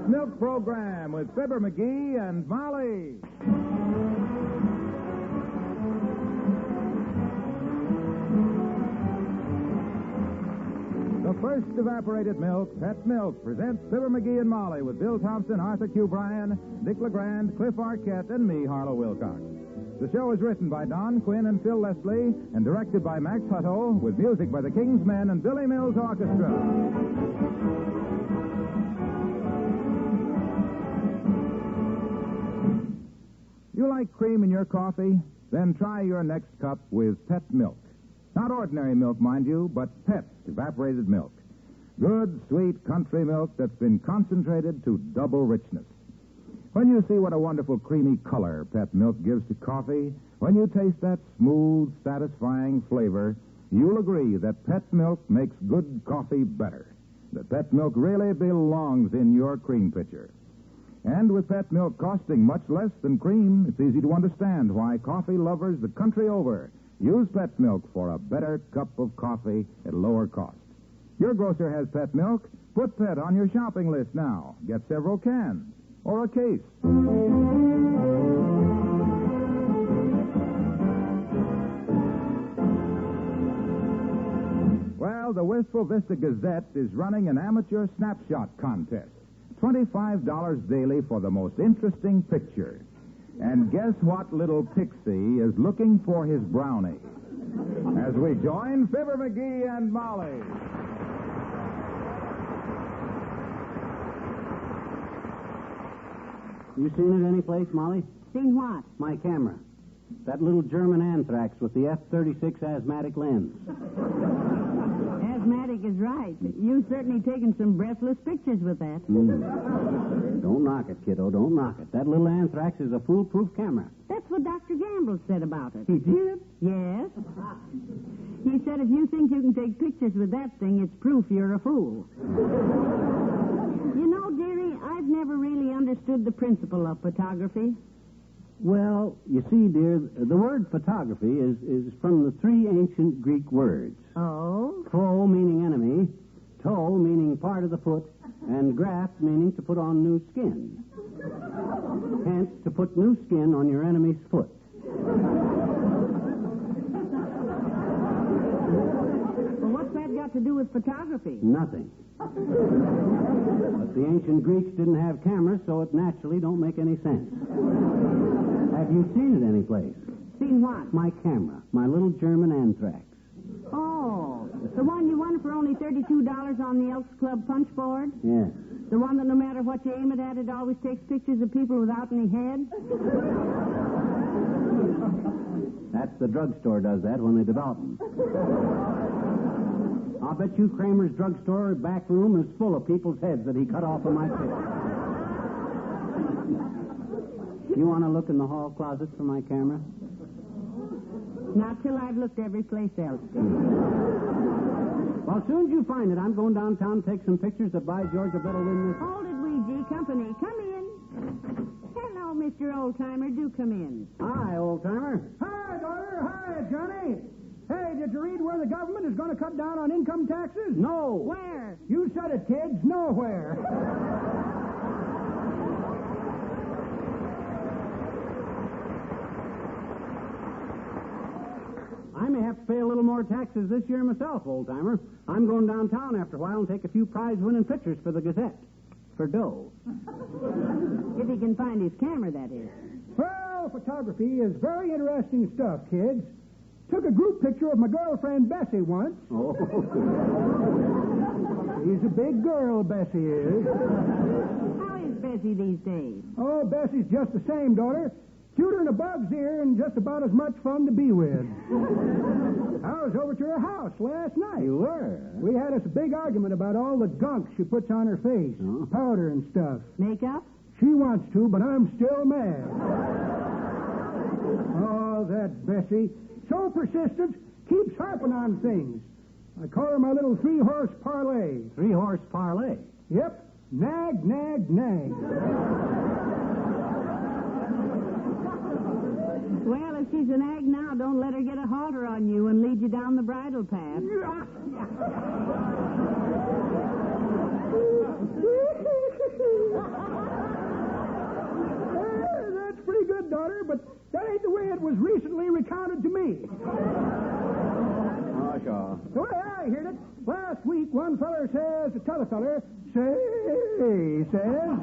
Milk Program with Fibber McGee and Molly. The first evaporated milk, Pet Milk, presents Fibber McGee and Molly with Bill Thompson, Arthur Q. Bryan, Dick LeGrand, Cliff Arquette, and me, Harlow Wilcox. The show is written by Don Quinn and Phil Leslie and directed by Max Hutto with music by the King's Men and Billy Mills Orchestra. You like cream in your coffee? Then try your next cup with Pet Milk. Not ordinary milk, mind you, but Pet evaporated milk. Good, sweet country milk that's been concentrated to double richness. When you see what a wonderful creamy color Pet Milk gives to coffee, when you taste that smooth, satisfying flavor, you'll agree that Pet Milk makes good coffee better. That Pet Milk really belongs in your cream pitcher. And with Pet Milk costing much less than cream, it's easy to understand why coffee lovers the country over use Pet Milk for a better cup of coffee at lower cost. Your grocer has Pet Milk. Put Pet on your shopping list now. Get several cans or a case. Well, the Wistful Vista Gazette is running an amateur Snapshot contest. $25 daily for the most interesting picture. And guess what little pixie is looking for his brownie? As we join Fibber McGee and Molly. You seen it any place, Molly? Seen what? My camera. That little German anthrax with the F-36 asthmatic lens. Asthmatic is right. You've certainly taken some breathless pictures with that. Don't knock it, kiddo. Don't knock it. That little anthrax is a foolproof camera. That's what Dr. Gamble said about it. He did? Yes. He said if you think you can take pictures with that thing, it's proof you're a fool. You know, dearie, I've never really understood the principle of photography. Well, you see, dear, the word photography is from the three ancient Greek words. Oh? Phro meaning enemy, toe meaning part of the foot, and graft meaning to put on new skin. Hence, to put new skin on your enemy's foot. Well, what's that got to do with photography? Nothing. But the ancient Greeks didn't have cameras, so it naturally don't make any sense. Have you seen it any place? Seen what? My camera. My little German anthrax. Oh, the one you won for only $32 on the Elks Club punch board? Yes. The one that no matter what you aim it at, it always takes pictures of people without any head? That's the drugstore does that when they develop them. I'll bet you Kramer's drugstore back room is full of people's heads that he cut off in my picture. You want to look in the hall closet for my camera? Not till I've looked every place else, dear. Well, as soon as you find it, I'm going downtown to take some pictures that by George I better win this. Hold it, Ouija. Company. Come in. Hello, Mr. Old-Timer. Do come in. Hi, old-timer. Hi, daughter. Hi, Johnny. Hey, did you read where the government is going to cut down on income taxes? No. Where? You said it, kids. Nowhere. I may have to pay a little more taxes this year myself, old-timer. I'm going downtown after a while and take a few prize-winning pictures for the Gazette. For dough. If he can find his camera, that is. Well, photography is very interesting stuff, kids. Took a group picture of my girlfriend Bessie once. Oh. She's a big girl, Bessie is. How is Bessie these days? Oh, Bessie's just the same, daughter. Cuter than a bug's ear and just about as much fun to be with. I was over to her house last night. You were? We had us a big argument about all the gunk she puts on her face. Oh. Powder and stuff. Makeup? She wants to, but I'm still mad. Oh, that Bessie. So persistent, keeps harping on things. I call her my little three-horse parlay. Three-horse parlay? Yep. Nag, nag, nag. Well, if she's an ag now, don't let her get a halter on you and lead you down the bridle path. but that ain't the way it was recently recounted to me. Oh, sure. The way I heard it, last week one feller says to t'other feller, say, says,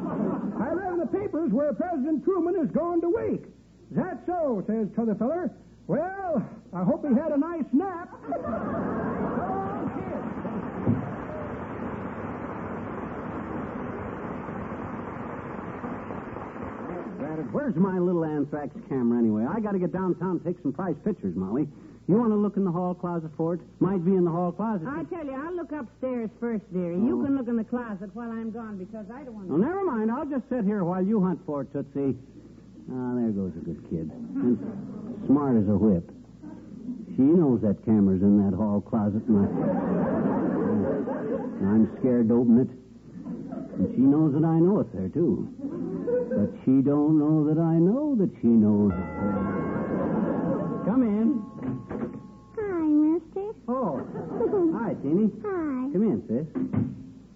I read in the papers where President Truman is going to wake. Is that so, says t'other feller. Well, I hope he had a nice nap. Where's my little anthrax camera, anyway? I got to get downtown and take some prize pictures, Molly. You want to look in the hall closet for it? Might be in the hall closet. I tell you, I'll look upstairs first, dearie. You can look in the closet while I'm gone, because I don't want to... Well, never mind. I'll just sit here while you hunt for it, Tootsie. Ah, there goes a good kid. And smart as a whip. She knows that camera's in that hall closet, and I'm scared to open it. And she knows that I know it's there, too. But she don't know that I know that she knows it's there. Come in. Hi, mister. Oh. Hi, Teeny. Hi. Come in, sis.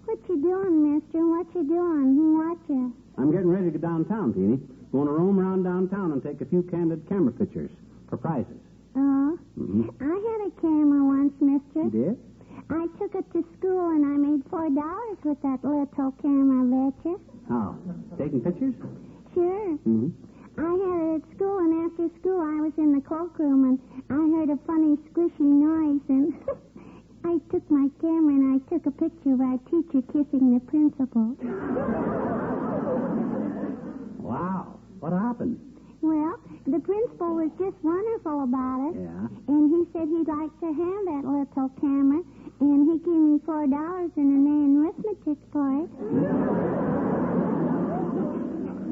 What you doing, mister? What you doing? What you? I'm getting ready to go downtown, Teeny. Going to roam around downtown and take a few candid camera pictures for prizes. Oh? Mm-hmm. I had a camera once, mister. You did? I took it to school and I made $4 with that little camera, betcha. How? Taking pictures? Sure. Mm-hmm. I had it at school, and after school I was in the cloakroom, and I heard a funny squishy noise, and I took my camera and I took a picture of our teacher kissing the principal. Wow. What happened? Well, the principal was just wonderful about it. Yeah. And he said he'd like to have that little camera, and he gave me $4 and an A in arithmetic for it.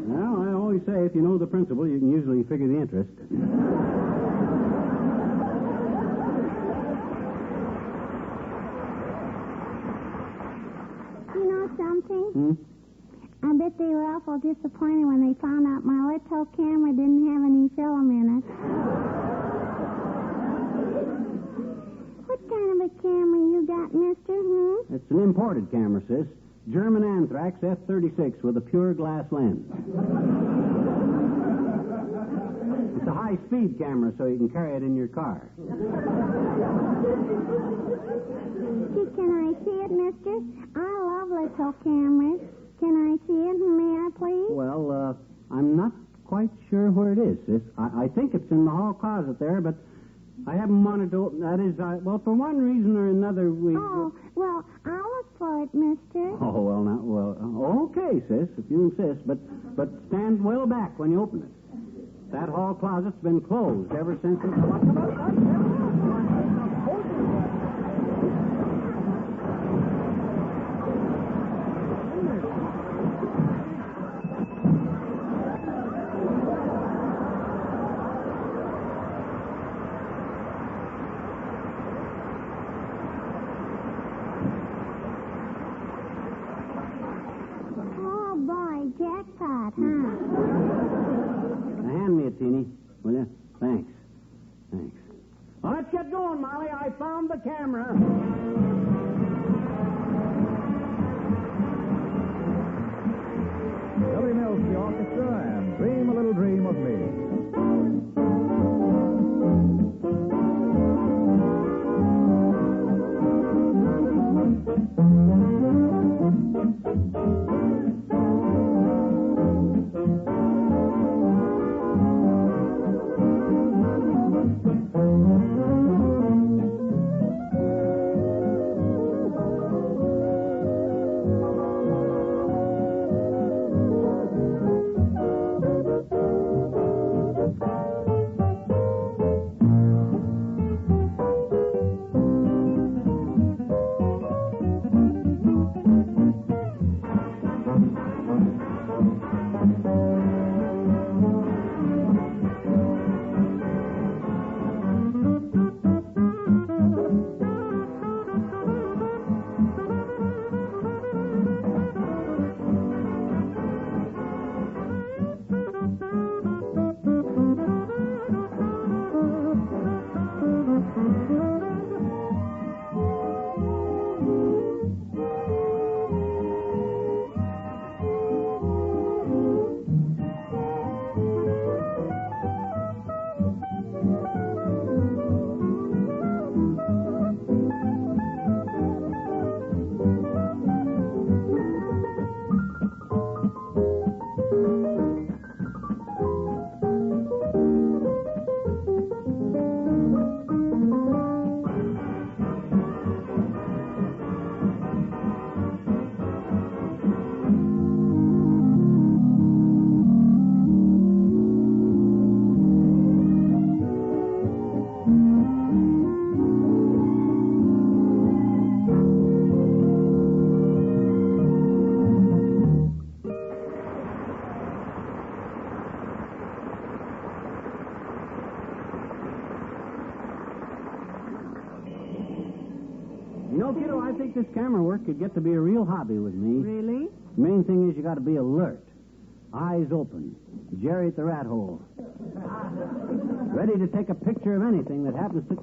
Well, I always say if you know the principal, you can usually figure the interest. You know something? Hmm? I bet they were awful disappointed when they found out my little camera didn't have any film in it. What kind of a camera you got, mister? It's an imported camera, sis. German Anthrax F-36 with a pure glass lens. It's a high-speed camera, so you can carry it in your car. Gee, can I see it, mister? I love little cameras. Can I see it? May I, please? Well, I'm not quite sure where it is, sis. I think it's in the hall closet there, but I haven't wanted to open... That is, well, for one reason or another, we... Oh, well, I'll look for it, mister. Oh, well, now, okay, sis, if you insist, but stand well back when you open it. That hall closet's been closed ever since it... Jackpot, huh? Now, hand me it, Teeny, will you? Thanks. Well, let's get going, Molly. I found the camera. Billy Mills, the orchestra, and Dream a Little Dream of Me. know, kiddo, I think this camera work could get to be a real hobby with me. Really? The main thing is you got to be alert. Eyes open. Jerry at the rat hole. Ready to take a picture of anything that happens to...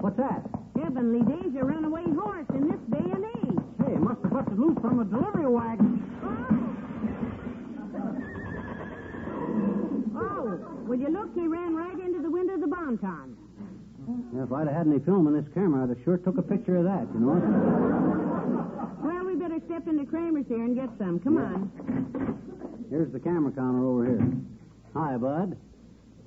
What's that? Heavenly days, a runaway horse in this day and age. Hey, it must have busted loose from a delivery wagon. Oh, will you look? He ran right into the window of the Bonton. Yeah, if I'd have had any film in this camera, I'd have sure took a picture of that, you know? Well, we better step into Kramer's here and get some. Come on. Here's the camera counter over here. Hi, Bud.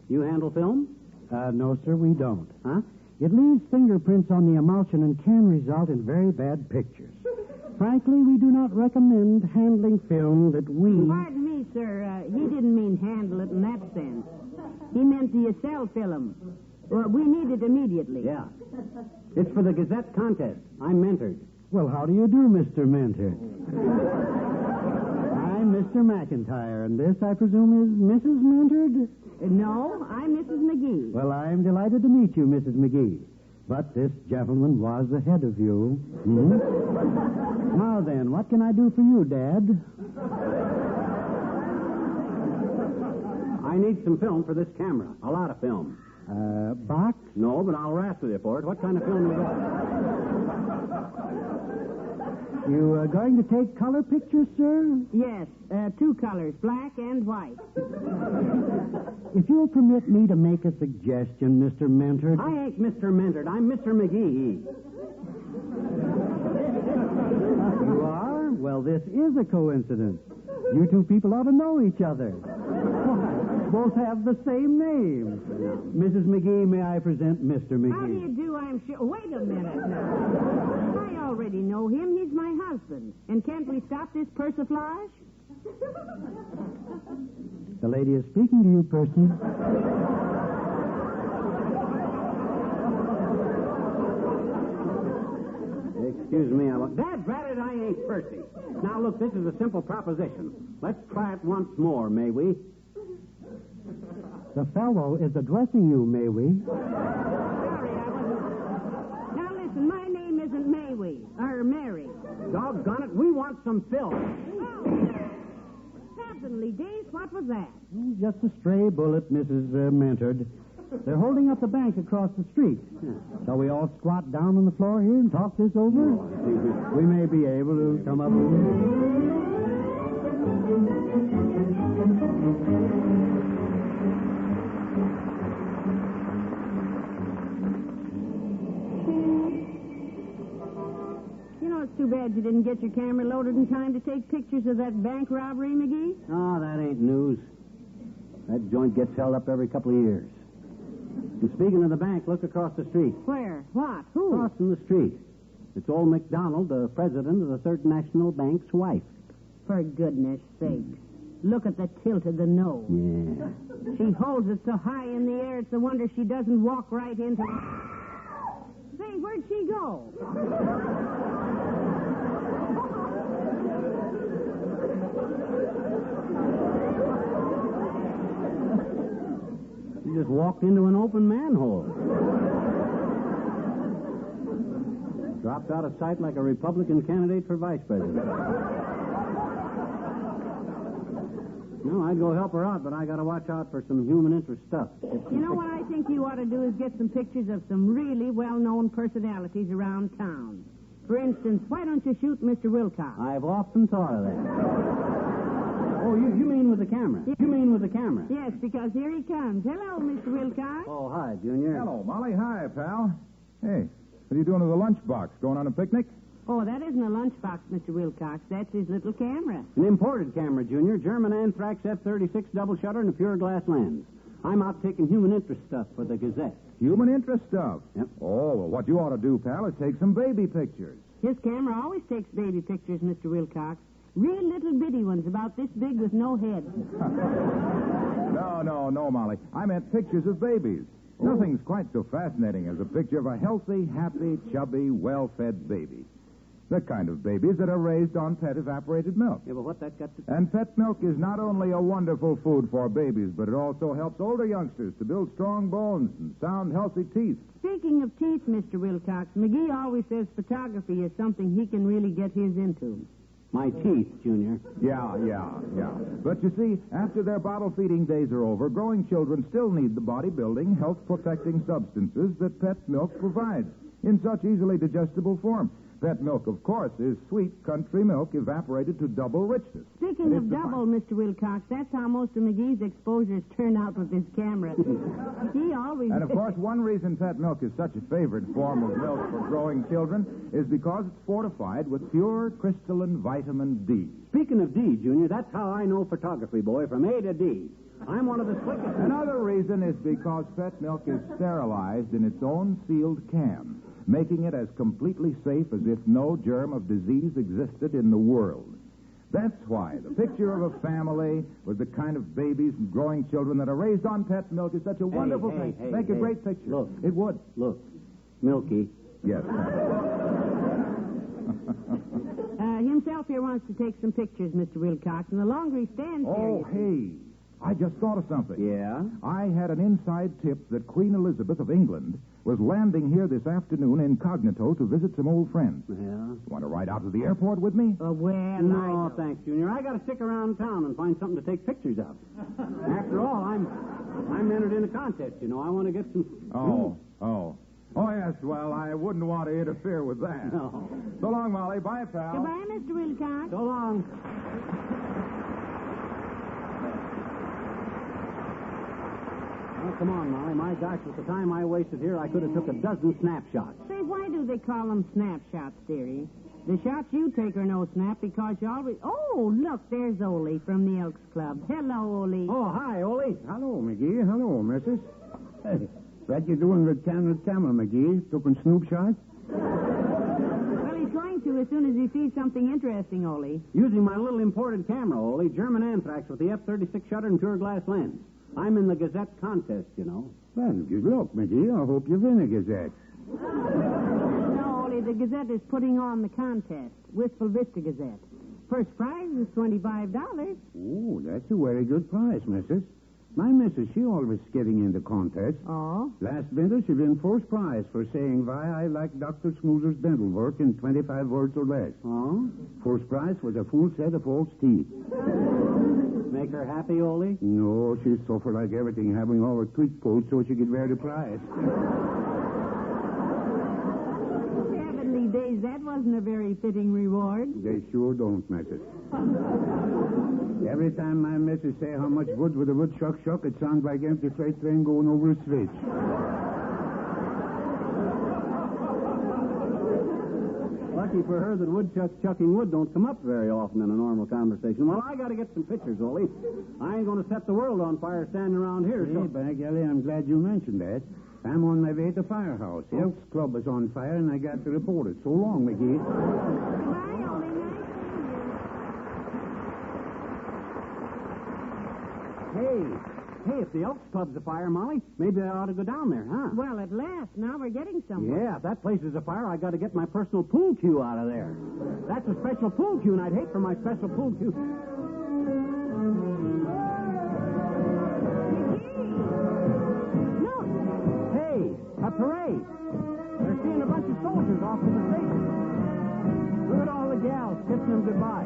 You handle film? No, sir, we don't. Huh? It leaves fingerprints on the emulsion and can result in very bad pictures. Frankly, we do not recommend handling film that we... Pardon me, sir. He didn't mean handle it in that sense. He meant, do you sell film? Well, we need it immediately. Yeah. It's for the Gazette contest. I'm mentored. Well, how do you do, Mr. Mentor? I'm Mr. McIntyre, and this, I presume, is Mrs. Mentored? No, I'm Mrs. McGee. Well, I'm delighted to meet you, Mrs. McGee. But this gentleman was ahead of you. Hmm? Now then, what can I do for you, Dad? I need some film for this camera. A lot of film. Box? No, but I'll wrestle you for it. What kind of film you got? You going to take color pictures, sir? Yes, 2 colors, black and white. If you'll permit me to make a suggestion, Mr. Mentor. I ain't Mr. Mentored. I'm Mr. McGee. You are? Well, this is a coincidence. You two people ought to know each other. Why, both have the same name. Mrs. McGee, may I present Mr. McGee? How do you do, I'm sure... Wait a minute now. I already know him. He's my husband. And can't we stop this persiflage? The lady is speaking to you, Percy. Excuse me, Dad, drat it, I ain't Percy. Now, look, this is a simple proposition. Let's try it once more, may we? The fellow is addressing you, may we? Sorry, I wasn't... Now, listen, my name isn't Maywee, or Mary. Doggone it, we want some film. Oh, heavenly days, what was that? Just a stray bullet, Mrs. Mentored. They're holding up the bank across the street. Shall we all squat down on the floor here and talk this over? We may be able to come up with... It's too bad you didn't get your camera loaded in time to take pictures of that bank robbery, McGee. Oh, that ain't news. That joint gets held up every couple of years. And speaking of the bank, look across the street. Where? What? Who? Crossing the street. It's old McDonald, the president of the Third National Bank's wife. For goodness sake. Look at the tilt of the nose. Yeah. She holds it so high in the air, it's a wonder she doesn't walk right into... Say, where'd she go? She just walked into an open manhole. Dropped out of sight like a Republican candidate for vice president. No, I'd go help her out, but I got to watch out for some human interest stuff. You know what I think you ought to do is get some pictures of some really well-known personalities around town. For instance, why don't you shoot Mr. Wilcox? I've often thought of that. Oh, you mean with the camera? Yes. You mean with the camera? Yes, because here he comes. Hello, Mr. Wilcox. Oh, hi, Junior. Hello, Molly. Hi, pal. Hey, what are you doing with the lunchbox? Going on a picnic? Oh, that isn't a lunchbox, Mr. Wilcox. That's his little camera. An imported camera, Junior. German Anthrax F-36 double shutter and a pure glass lens. I'm out taking human interest stuff for the Gazette. Human interest stuff? Yep. Oh, well, what you ought to do, pal, is take some baby pictures. His camera always takes baby pictures, Mr. Wilcox. Real little bitty ones about this big with no head. No, Molly. I meant pictures of babies. Oh. Nothing's quite so fascinating as a picture of a healthy, happy, chubby, well-fed baby. The kind of babies that are raised on pet evaporated milk. Yeah, but what that got to... And pet milk is not only a wonderful food for babies, but it also helps older youngsters to build strong bones and sound, healthy teeth. Speaking of teeth, Mr. Wilcox, McGee always says photography is something he can really get his into. My teeth, Junior. Yeah. But you see, after their bottle-feeding days are over, growing children still need the body-building, health-protecting substances that pet milk provides in such easily digestible form. Pet milk, of course, is sweet country milk evaporated to double richness. Speaking of double, Mr. Wilcox, that's how most of McGee's exposures turn out with his camera. He always... And, of course, one reason pet milk is such a favorite form of milk for growing children is because it's fortified with pure crystalline vitamin D. Speaking of D, Junior, that's how I know photography, boy, from A to D. I'm one of the slickest... Another reason is because pet milk is sterilized in its own sealed can, making it as completely safe as if no germ of disease existed in the world. That's why the picture of a family with the kind of babies and growing children that are raised on pet milk is such a wonderful thing. Make a great picture. Look. It would. Look. Milky. Yes. Himself here wants to take some pictures, Mr. Wilcox, and the longer he stands Oh, here... hey. I just thought of something. Yeah? I had an inside tip that Queen Elizabeth of England was landing here this afternoon incognito to visit some old friends. Yeah? Want to ride out to the airport with me? No, thanks, Junior. I got to stick around town and find something to take pictures of. After all, I'm entered in a contest, you know. I want to get some... Oh, yes. Well, I wouldn't want to interfere with that. No. So long, Molly. Bye, pal. Goodbye, Mr. Wilcox. So long. Oh, come on, Molly. My gosh, with the time I wasted here, I could have took a dozen snapshots. Say, why do they call them snapshots, dearie? The shots you take are no snap because you always... Oh, look, there's Ole from the Elks Club. Hello, Ole. Oh, hi, Ole. Hello, McGee. Hello, missus. Hey, what you doing with camera, McGee? Taking snoop shots? Well, he's going to as soon as he sees something interesting, Ole. Using my little imported camera, Ole. German Anthrax with the F-36 shutter and pure glass lens. I'm in the Gazette contest, you know. Well, good luck, McGee. I hope you win a Gazette. No, Ole, the Gazette is putting on the contest. Wistful Vista Gazette. First prize is $25. Oh, that's a very good prize, missus. My missus, she always getting into contests. Oh? Last winter, she won first prize for saying why I like Dr. Smoother's dental work in 25 words or less. Oh? First prize was a full set of false teeth. Make her happy, Ole? No, she suffered like everything, having all her teeth pulled so she could wear the prize. Heavenly days, that wasn't a very fitting reward. They sure don't, missus. Every time my missus say how much wood with a wood shuck, it sounds like empty freight train going over a switch. Lucky for her that woodchucks chucking wood don't come up very often in a normal conversation. Well, I got to get some pictures, Ole. I ain't going to set the world on fire standing around here. Hey, by golly, I'm glad you mentioned that. I'm on my way to Firehouse. The Elks Club is on fire, and I got to report it. So long, McGee. Goodbye, Ole. Nice seeing you. Hey, if the Elks Club's afire, Molly, maybe I ought to go down there, huh? Well, at last, now we're getting somewhere. Yeah, if that place is afire, I got to get my personal pool cue out of there. That's a special pool cue, and I'd hate for my special pool cue. Look! Hey, a parade. They're seeing a bunch of soldiers off at the station. Look at all the gals kissing them goodbye.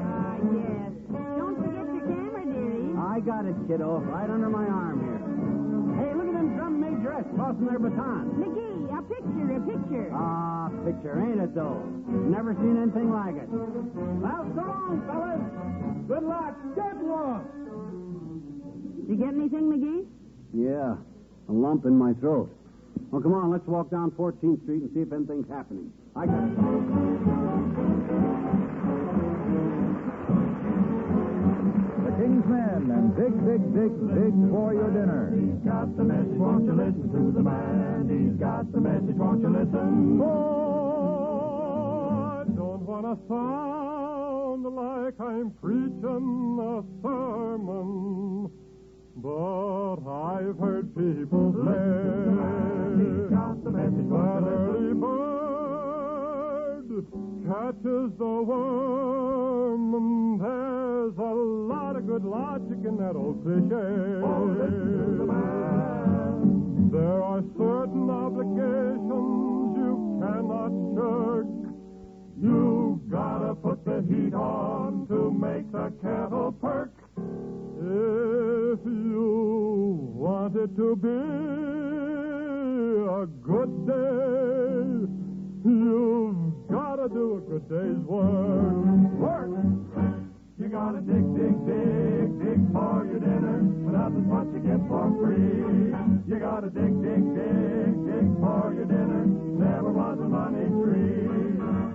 Yes. Don't forget your camera, dearie. I got it, kiddo, right under my arm here. Hey, look at them drum majorettes tossing their batons. McGee, a picture. Ah, picture, ain't it, though? Never seen anything like it. Well, so long, fellas. Good luck. Good luck. Did you get anything, McGee? Yeah, a lump in my throat. Well, come on, let's walk down 14th Street and see if anything's happening. I got it. King's Men and dig for your dinner. He's got the message, won't you listen to the man? He's got the message, won't you listen? Oh, I don't want to sound like I'm preaching a sermon, but I've heard people say He's got the message, won't you that listen? early bird catches the worm, and there's a lot of good logic in that old cliche. Oh, listen to the man. There are certain obligations you cannot shirk. You've gotta put the heat on to make the kettle perk. If you want it to be a good day, you've gotta do a good day's work. Work! You gotta dig, dig, dig, dig for your dinner. Nothing's what you get for free. You gotta dig, dig, dig, dig for your dinner. Never was a money tree.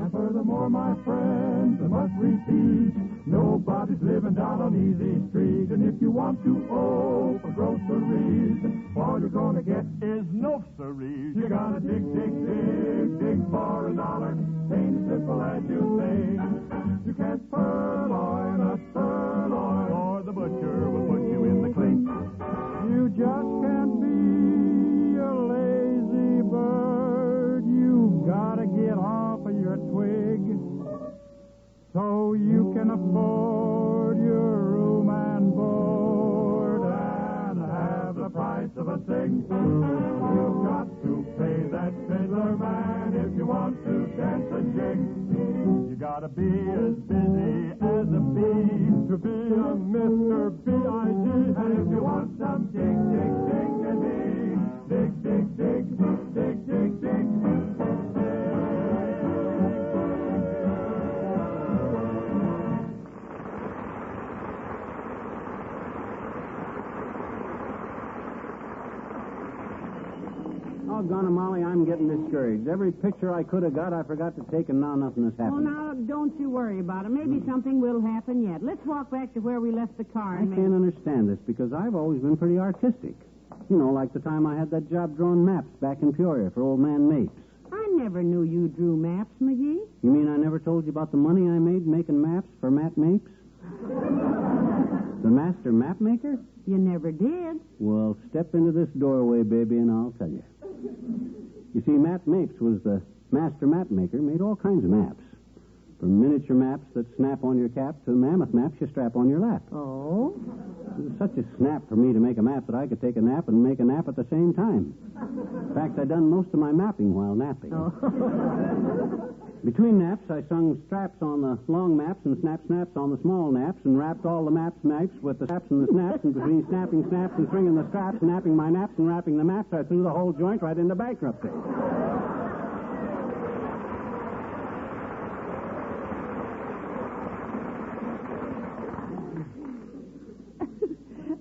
And furthermore, my friends, I must repeat, nobody's living down on Easy Street. And if you want to owe for groceries, all you're gonna get Is no siree. you gotta dig, dig, dig, dig for $1. Ain't as simple as you think. You can't purloin a sirloin, or the butcher will put you in the clink. You just can't be a lazy bird. You've gotta get off of your twig so you can afford your room and board and have the price of a cig. You've got to pay that fiddler man if you want to dance a jig. You gotta be as busy as a bee to be a Mr. B.I.G. And if you want some dig, dig, dignity, dig, dig, dig, dig, dig, dig. Doggone it, Molly, I'm getting discouraged. Every picture I could have got, I forgot to take, and now nothing has Oh, happened. now, don't you worry about it. Maybe something will happen yet. Let's walk back to where we left the car. I and can't understand this because I've always been pretty artistic. You know, like the time I had that job drawing maps back in Peoria for old man Mapes. I never knew you drew maps, McGee. You mean I never told you about the money I made making maps for Matt Mapes? The master map maker? You never did. Well, step into this doorway, baby, and I'll tell you. You see, Matt Mapes was the master map maker, made all kinds of maps. From miniature maps that snap on your cap to mammoth maps you strap on your lap. Oh? It was such a snap for me to make a map that I could take a nap and make a nap at the same time. In fact, I'd done most of my mapping while napping. Oh. Between naps, I sung straps on the long maps and snaps on the small naps and wrapped all the maps with the straps and the snaps, and between snapping snaps and stringing the straps, napping my naps and wrapping the maps, I threw the whole joint right into bankruptcy.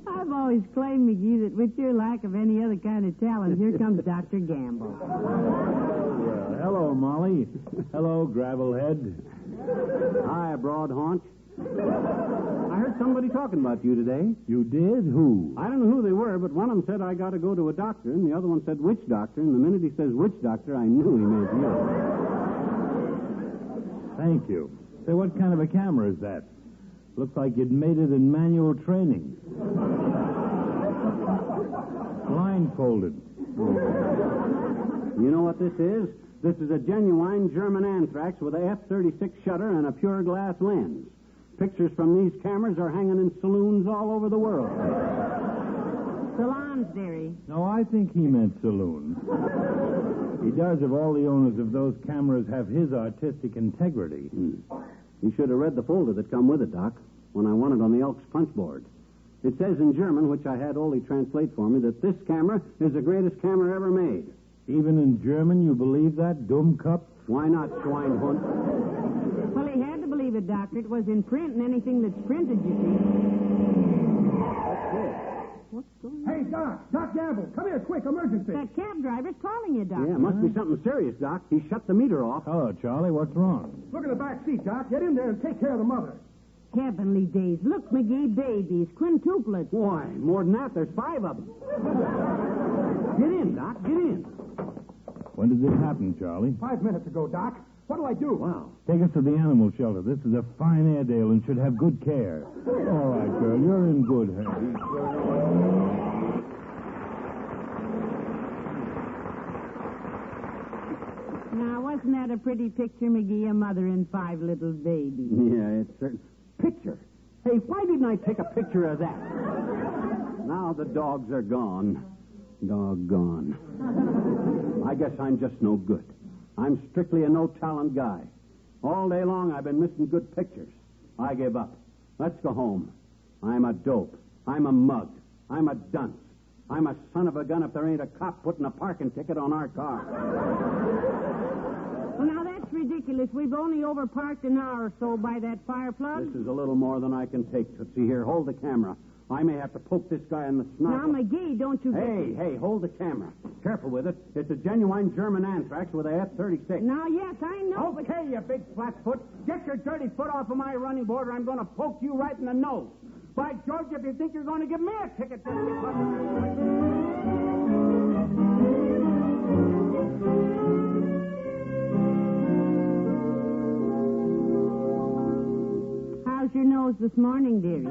I've always claimed, McGee, that with your lack of any other kind of talent, here comes Dr. Gamble. Well, hello, Molly. Hello, Gravelhead. Hi, broad haunch. I heard somebody talking about you today. You did? Who? I don't know who they were, but one of them said I got to go to a doctor, and the other one said which doctor, and the minute he says which doctor, I knew he meant you. Thank you. Say, what kind of a camera is that? Looks like you'd made it in manual training. Blindfolded. You know what this is? This is a genuine German anthrax with a F-36 shutter and a pure glass lens. Pictures from these cameras are hanging in saloons all over the world. Salons, dearie. No, I think he meant saloon. He does if all the owners of those cameras have his artistic integrity. You should have read the folder that come with it, Doc, when I won it on the Elks punch board. It says in German, which I had Ole translate for me, that this camera is the greatest camera ever made. Even in German, you believe that, Dummkopf? Why not, Schweinhund? Well, he had to believe it, Doctor. It was in print, and anything that's printed, you see. What's going on? Hey, Doc Gamble, come here, quick, emergency. That cab driver's calling you, Doctor. Yeah, it must be something serious, Doc. He shut the meter off. Hello, Charlie. What's wrong? Look in the back seat, Doc. Get in there and take care of the mother. Heavenly days. Look, McGee, babies, quintuplets. Why, more than that, there's 5 of them. Get in, Doc, get in. When did this happen, Charlie? 5 minutes ago, Doc. What'll I do? Wow. Take us to the animal shelter. This is a fine Airedale and should have good care. All right, girl. You're in good hands. Now, wasn't that a pretty picture, McGee? A mother and 5 little babies. Yeah, it's certain. Picture? Hey, why didn't I take a picture of that? Now the dogs are gone. Doggone. I guess I'm just no good. I'm strictly a no-talent guy. All day long I've been missing good pictures. I give up. Let's go home. I'm a dope. I'm a mug. I'm a dunce. I'm a son of a gun if there ain't a cop putting a parking ticket on our car. Well, now, that's ridiculous. We've only overparked an hour or so by that fire plug. This is a little more than I can take, Tootsie. Here, hold the camera. I may have to poke this guy in the snout. Now, McGee, don't you... Hey, hold the camera. Careful with it. It's a genuine German anthrax with a F-36. Now, yes, I know, Okay, you big flatfoot. Get your dirty foot off of my running board or I'm going to poke you right in the nose. By George, if you think you're going to give me a ticket... How's your nose this morning, dearie?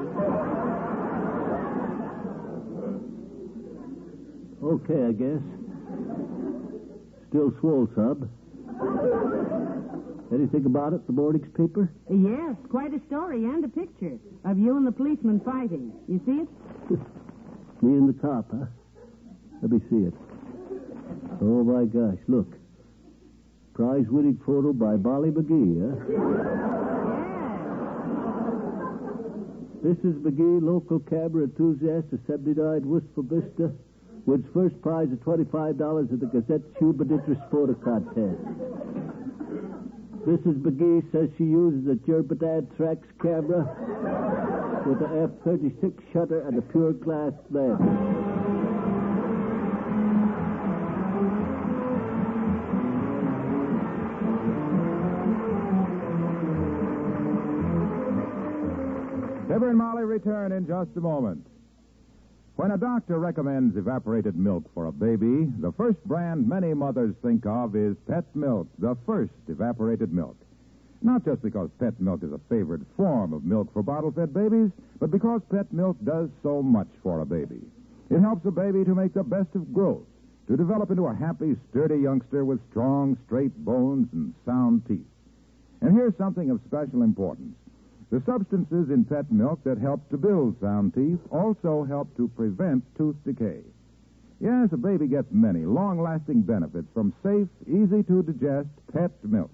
Okay, I guess. Still swole, Sub. Anything about it, the morning's paper? Yes, quite a story and a picture of you and the policeman fighting. You see it? Me and the cop, huh? Let me see it. Oh, my gosh, look. Prize-winning photo by Molly McGee, huh? Yes. This is McGee, local camera enthusiast of 79 Wistful Vista. Wins first prize of $25 at the Gazette's Human Interest Photo Contest. Mrs. McGee says she uses a German anthrax camera with an F-36 shutter and a pure glass lens. Fibber and Molly return in just a moment. When a doctor recommends evaporated milk for a baby, the first brand many mothers think of is Pet Milk, the first evaporated milk. Not just because Pet Milk is a favorite form of milk for bottle-fed babies, but because Pet Milk does so much for a baby. It helps a baby to make the best of growth, to develop into a happy, sturdy youngster with strong, straight bones and sound teeth. And here's something of special importance. The substances in Pet Milk that help to build sound teeth also help to prevent tooth decay. Yes, a baby gets many long-lasting benefits from safe, easy-to-digest Pet Milk.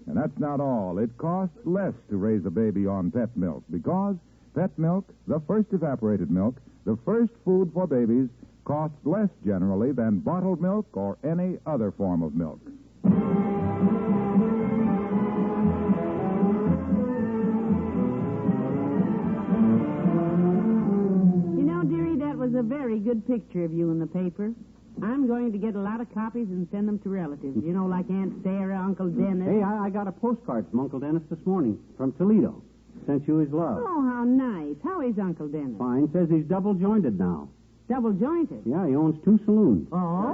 And that's not all. It costs less to raise a baby on Pet Milk because Pet Milk, the first evaporated milk, the first food for babies, costs less generally than bottled milk or any other form of milk. Was a very good picture of you in the paper. I'm going to get a lot of copies and send them to relatives. You know, like Aunt Sarah, Uncle Dennis. Hey, I got a postcard from Uncle Dennis this morning from Toledo. Sent you his love. Oh, how nice. How is Uncle Dennis? Fine. Says he's double-jointed now. Double-jointed? Yeah, he owns 2 saloons. Oh.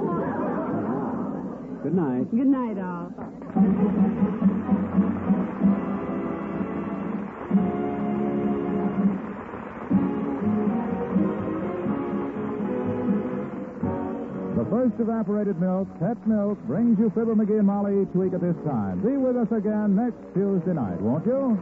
Good night. Good night, all. The first evaporated milk, Pet Milk, brings you Fibber McGee and Molly each week at this time. Be with us again next Tuesday night, won't you?